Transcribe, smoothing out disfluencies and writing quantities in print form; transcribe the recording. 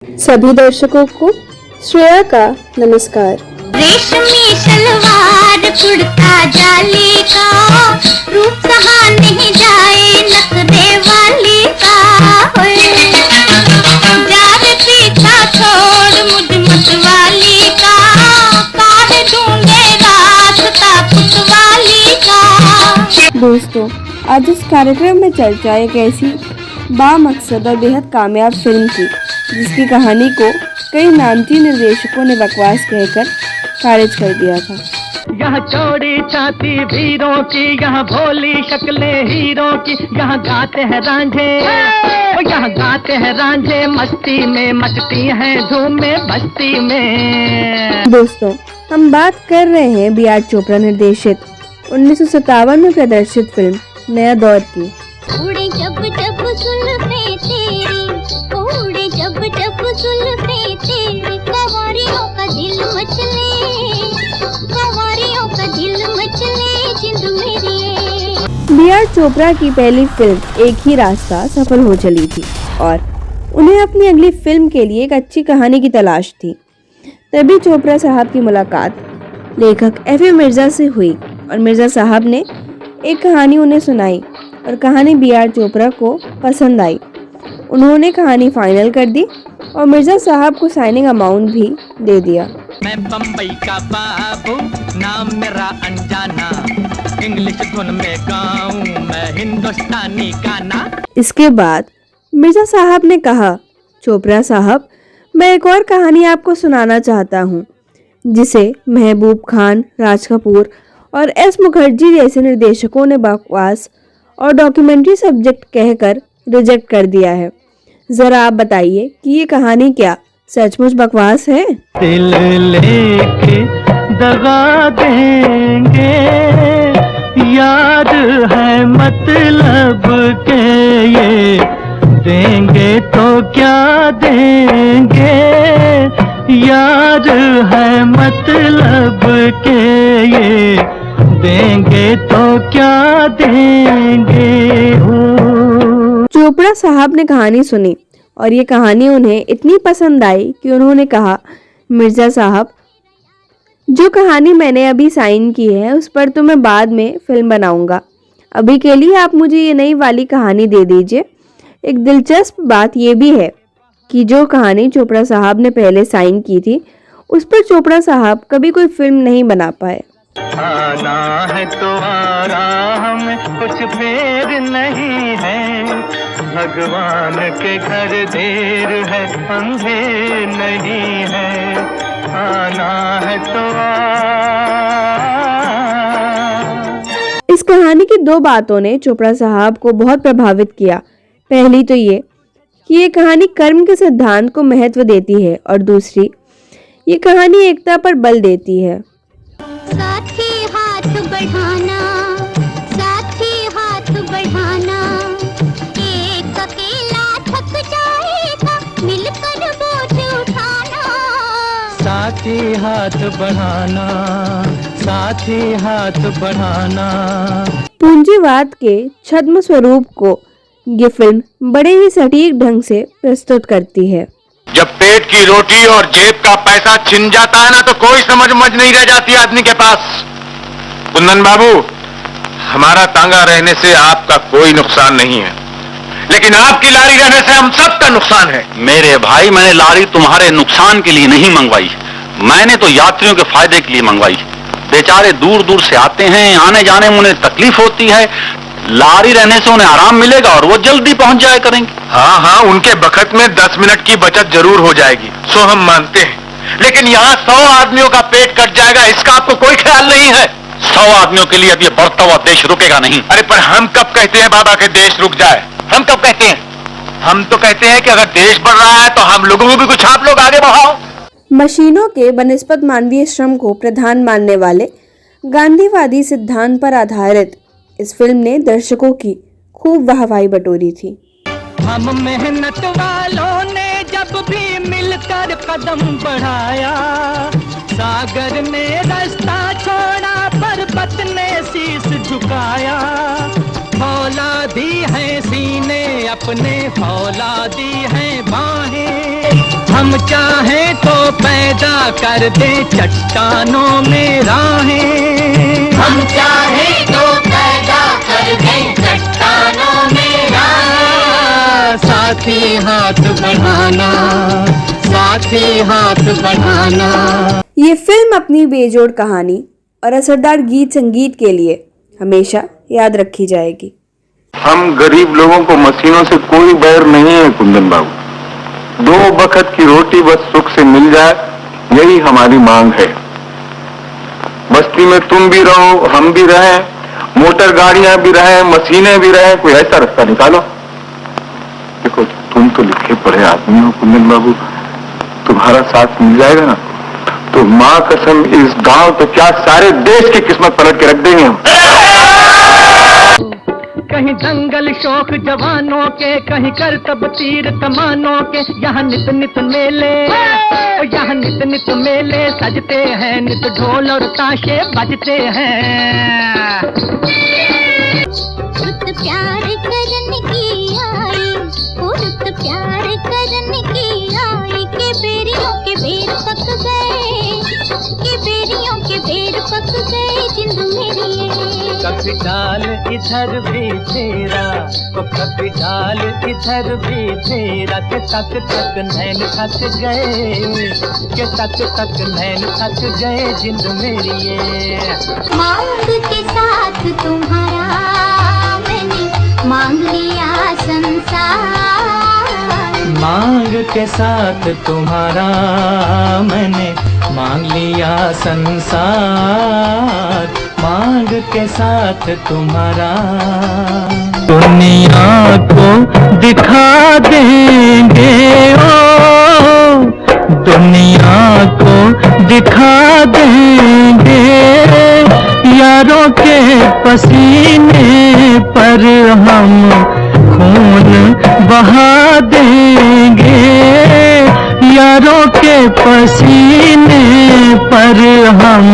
सभी दर्शकों को श्रेया का नमस्कार। रेशमी सलवार कुर्ता जाली का, रूप सहा नहीं जाए नखरे वाली का। जार पीछा छोड़ मुझ मतवाली का, काहे ढूंढे रास्ता पुतवाली का। दोस्तों, आज इस कार्यक्रम में चर्चा एक ऐसी बामकसद और बेहद कामयाब फिल्म की जिसकी कहानी को कई नामचीन निर्देशकों ने बकवास कहकर खारिज कर दिया था। यहाँ चौड़ी छाती वीरों की, यहाँ भोली शक्लें हीरों की, यहाँ गाते हैं रांझे, यहाँ गाते हैं रांझे मस्ती में, मचती हैं धूम में बस्ती में। दोस्तों, हम बात कर रहे हैं बी.आर. चोपड़ा निर्देशित 1957 में प्रदर्शित फिल्म नया दौर की। उड़े जब जब जुल्फे तेरी, उड़े जब जब जुल्फे तेरी, कंवरियों का दिल मचले, कंवरियों का दिल मचले जिंद मेरी। बी.आर. चोपड़ा की पहली फिल्म एक ही रास्ता सफल हो चली थी और उन्हें अपनी अगली फिल्म के लिए एक अच्छी कहानी की तलाश थी। तभी चोपड़ा साहब की मुलाकात लेखक F.A. मिर्जा से हुई और मिर्जा साहब ने एक कहानी उन्हें सुनाई और कहानी बी.आर. चोपड़ा को पसंद आई। उन्होंने कहानी फाइनल कर दी और मिर्जा साहब को साइनिंग अमाउंट भी दे दिया। मैं बम्बई का बाबू, नाम मेरा अनजाना, इंग्लिश धुन में गाऊं मैं हिंदुस्तानी गाना। इसके बाद मिर्जा साहब ने कहा, चोपड़ा साहब, मैं एक और कहानी आपको सुनाना चाहता हूँ जिसे महबूब खान, राज कपूर और एस मुखर्जी जैसे निर्देशकों ने बकवास और डॉक्यूमेंट्री सब्जेक्ट कहकर रिजेक्ट कर दिया है। जरा आप बताइए कि ये कहानी क्या सचमुच बकवास है? दिल लेके दगा देंगे, याद है मतलब के ये, देंगे तो क्या देंगे, याद है मतलब के ये, देंगे तो क्या देंगे हो। चोपड़ा साहब ने कहानी सुनी और ये कहानी उन्हें इतनी पसंद आई कि उन्होंने कहा, मिर्जा साहब, जो कहानी मैंने अभी साइन की है उस पर तो मैं बाद में फिल्म बनाऊंगा। अभी के लिए आप मुझे ये नई वाली कहानी दे दीजिए। एक दिलचस्प बात ये भी है कि जो कहानी चोपड़ा साहब ने पहले साइन की थी उस पर चोपड़ा साहब कभी कोई फिल्म नहीं बना पाए। आना है तो आराम में कुछ फेर नहीं है, भगवान के घर देर है अंधेर नहीं है, आना है तो इस कहानी की दो बातों ने चोपड़ा साहब को बहुत प्रभावित किया। पहली तो ये कि ये कहानी कर्म के सिद्धांत को महत्व देती है और दूसरी, ये कहानी एकता पर बल देती है। साथी हाथ बढ़ाना, साथी हाथ बढ़ाना, एक अकेला थक जाएगा मिलकर बोझ उठाना। साथी हाथ बढ़ाना, साथी हाथ बढ़ाना। पूंजीवाद के छद्म स्वरूप को ये फिल्म बड़े ही सटीक ढंग से प्रस्तुत करती है। जब पेट की रोटी और जेब का पैसा छिन जाता है ना तो कोई समझ नहीं रह जाती आदमी के पास। कुंदन बाबू, हमारा तांगा रहने से आपका कोई नुकसान नहीं है, लेकिन आपकी लारी रहने से हम सबका नुकसान है। मेरे भाई, मैंने लारी तुम्हारे नुकसान के लिए नहीं मंगवाई, मैंने तो यात्रियों के फायदे के लिए मंगवाई। बेचारे दूर दूर से आते हैं, आने जाने में उन्हें तकलीफ होती है, लारी रहने से उन्हें आराम मिलेगा और वो जल्दी पहुंच जाया करेंगे। हाँ, उनके बखत में 10 मिनट की बचत जरूर हो जाएगी, सो हम मानते हैं, लेकिन यहाँ 100 आदमियों का पेट कट जाएगा, इसका आपको कोई ख्याल नहीं है। 100 आदमियों के लिए अब ये बढ़ता हुआ देश रुकेगा नहीं। अरे पर हम कब कहते हैं बाबा के देश रुक जाए? हम कब कहते हैं? हम तो कहते हैं कि अगर देश बढ़ रहा है तो हम लोगों को भी कुछ आप लोग आगे बढ़ाओ। मशीनों के बनिस्बत मानवीय श्रम को प्रधान मानने वाले गांधीवादी सिद्धांत पर आधारित इस फिल्म ने दर्शकों की खूब वाहवाही बटोरी थी। हम मेहनत वालों ने जब भी मिलकर कदम बढ़ाया, सागर ने रास्ता छोड़ा, पर्वत ने शीश झुकाया, फौलादी है सीने अपने, फौलादी है बाहें, हम चाहें तो पैदा कर दे चट्टानों में राहें, हम चाहें तो पैदा कर दें चट्टानों में राहें। साथी हाथ बढ़ाना, साथी हाथ बढ़ाना। ये फिल्म अपनी बेजोड़ कहानी और असरदार गीत संगीत के लिए हमेशा याद रखी जाएगी। हम गरीब लोगों को मशीनों से कोई बैर नहीं है कुंदन बाबू। 2 वक्त की रोटी बस सुख से मिल जाए, यही हमारी मांग है। बस्ती में तुम भी रहो, हम भी रहें, मोटर गाड़ियां भी रहें, मशीनें भी रहें, कोई ऐसा रास्ता निकालो। देखो तुम तो लिखे पढ़े आदमी हो कुंदन बाबू, तुम्हारा साथ मिल जाएगा ना तो माँ कसम इस गांव तो क्या सारे देश की किस्मत पलट के रख देंगे हम। कहीं दंगल शौक जवानों के, कहीं करतब तीर कमानों के, यहाँ नित नित मेले, यहाँ नित नित मेले सजते हैं, नित ढोल और ताशे बजते हैं। रुत प्यार करने की आई, रुत प्यार करने की आई, के बेरियों के बेर पक गए, के बेरियों के बेर पक गए जिंद मेरी। कभी डाल इधर भी तेरा, कभी डाल इधर भी तेरा, के तक तक नैन थक गए, के तक तक नैन थक गए जिंद मेरी ये। मांग के साथ तुम्हारा मैंने मांग लिया संसार, मांग के साथ तुम्हारा मैंने मांग लिया संसार, मांग के साथ तुम्हारा। दुनिया को दिखा देंगे ओ, दुनिया को दिखा देंगे, यारों के पसीने पर हम खून बहा देंगे, यारों के पसीने पर हम